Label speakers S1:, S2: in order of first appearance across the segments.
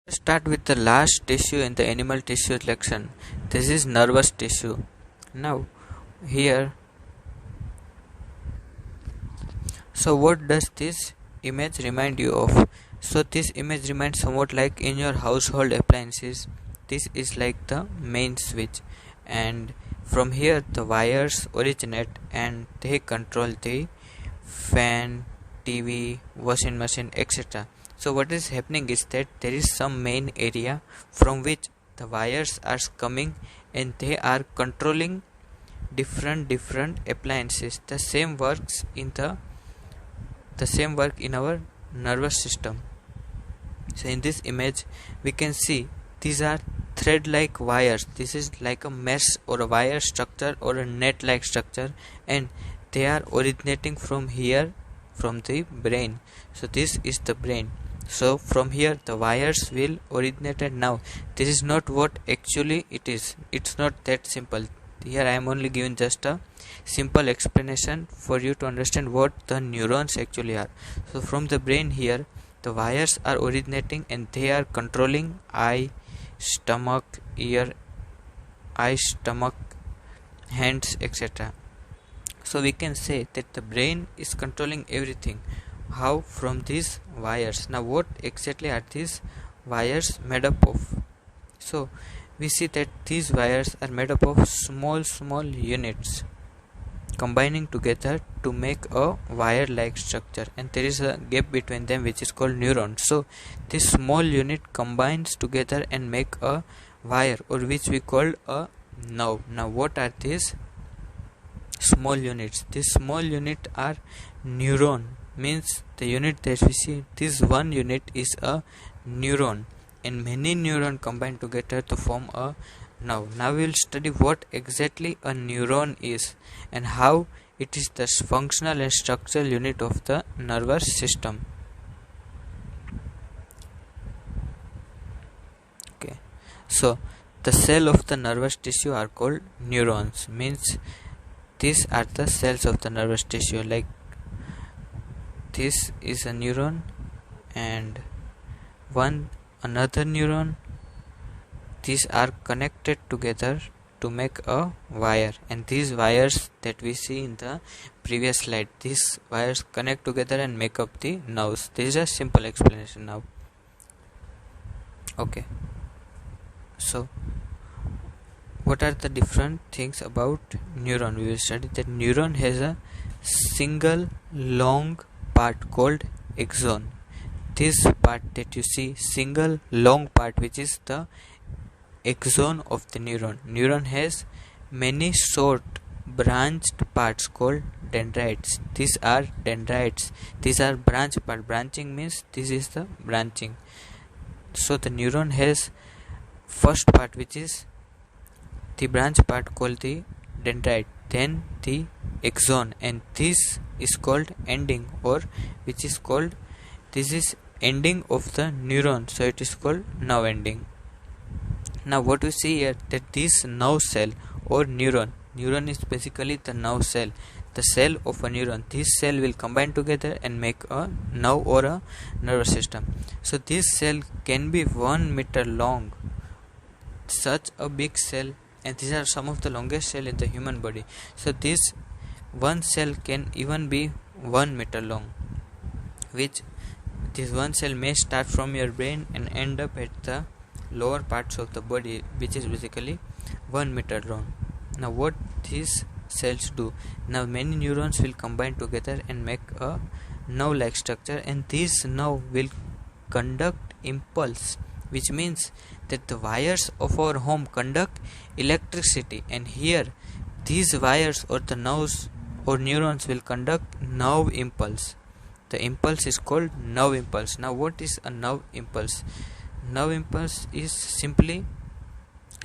S1: Start with the last tissue in the animal tissue section. This is nervous tissue. Now, here, so what does this image remind you of? So, this image reminds somewhat like in your household appliances. This is like the main switch, and from here the wires originate and they control the fan, TV, washing machine, etc. So what is happening is that there is some main area from which the wires are coming and they are controlling different appliances. The same work in our nervous system. So in this image we can see these are thread like wires. This is like a mesh or a wire structure or a net like structure, and they are originating from here, from the brain. So this is the brain. So from here the wires will originate, and now this is not what actually it is. It's not that simple. Here I am only giving just a simple explanation for you to understand what the neurons actually are. So from the brain here the wires are originating and they are controlling eye, stomach, ear, hands, etc. So we can say that the brain is controlling everything. How? From these wires. Now what exactly are these wires made up of? So we see that these wires are made up of small units combining together to make a wire like structure, and there is a gap between them which is called neuron. So this small unit combines together and make a wire, or which we call a nerve. Now what are these small units? These small unit are neuron, means the unit that we see, this one unit is a neuron, and many neurons combine together to form a nerve. Now we will study what exactly a neuron is and how it is the functional and structural unit of the nervous system. Okay, so the cell of the nervous tissue are called neurons, means these are the cells of the nervous tissue. Like this is a neuron and another neuron. These are connected together to make a wire, and these wires that we see in the previous slide, these wires connect together and make up the nerves. This is a simple explanation now. Okay, so what are the different things about neuron? We will study that neuron has a single long part called axon. This part that you see, single long part, which is the axon of the neuron. Neuron has many short branched parts called dendrites. These are dendrites. These are branch part. Branching means this is the branching. So the neuron has first part, which is the branch part called the dendrite, then the axon, and this is called ending, or which is called, this is ending of the neuron, so it is called nerve ending. Now what we see here, that this nerve cell or neuron is basically the nerve cell, the cell of a neuron. This cell will combine together and make a nerve or a nervous system. So this cell can be 1 meter long, such a big cell, and these are some of the longest cell in the human body. So this one cell can even be 1 meter long, which this one cell may start from your brain and end up at the lower parts of the body, which is basically 1 meter long. Now what these cells do? Now many neurons will combine together and make a nerve like structure, and this nerve will conduct impulse, which means that the wires of our home conduct electricity, and here these wires or the nerves or neurons will conduct nerve impulse. The impulse is called nerve impulse. Now what is a nerve impulse? Nerve impulse is simply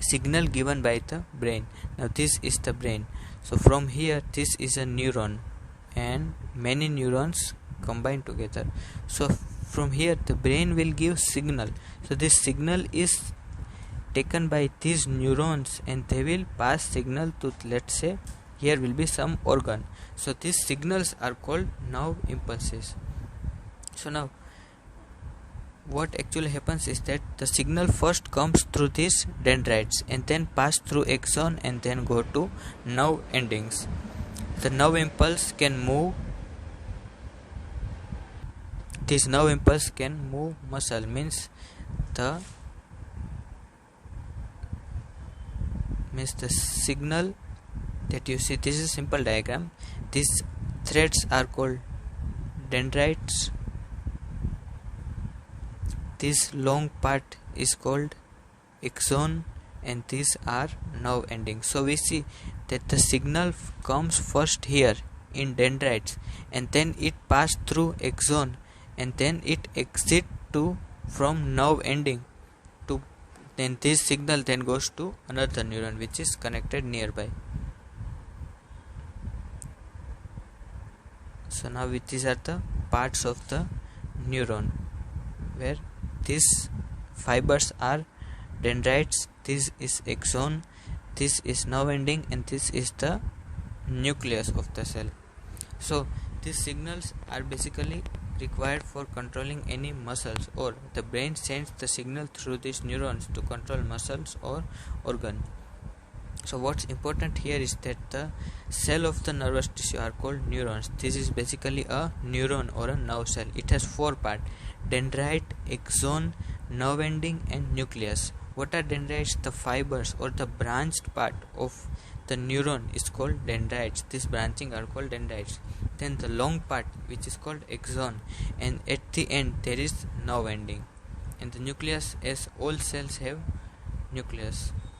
S1: signal given by the brain. Now this is the brain. So from here this is a neuron, and many neurons combine together. So from here the brain will give signal. So this signal is taken by these neurons, and they will pass signal to, let's say, here will be some organ. So these signals are called nerve impulses. So now what actually happens is that the signal first comes through these dendrites and then pass through axon and then go to nerve endings. The nerve impulse can move. This nerve impulse can move muscle, the the signal that you see. This is a simple diagram. These threads are called dendrites. This long part is called axon and these are nerve endings. So we see that the signal comes first here in dendrites and then it passes through axon and then it exits to from nerve ending to, then this signal then goes to another neuron which is connected nearby. So now these are the parts of the neuron where these fibers are dendrites, this is axon, this is nerve ending and this is the nucleus of the cell. So these signals are basically required for controlling any muscles, or the brain sends the signal through these neurons to control muscles or organ. So what's important here is that the cell of the nervous tissue are called neurons. This is basically a neuron or a nerve cell. It has 4 parts: dendrite, axon, nerve ending and nucleus. What are dendrites? The fibers or the branched part of the neuron is called dendrites. This branching are called dendrites. Then the long part which is called axon, and at the end there is nerve ending. And the nucleus, as all cells have nucleus.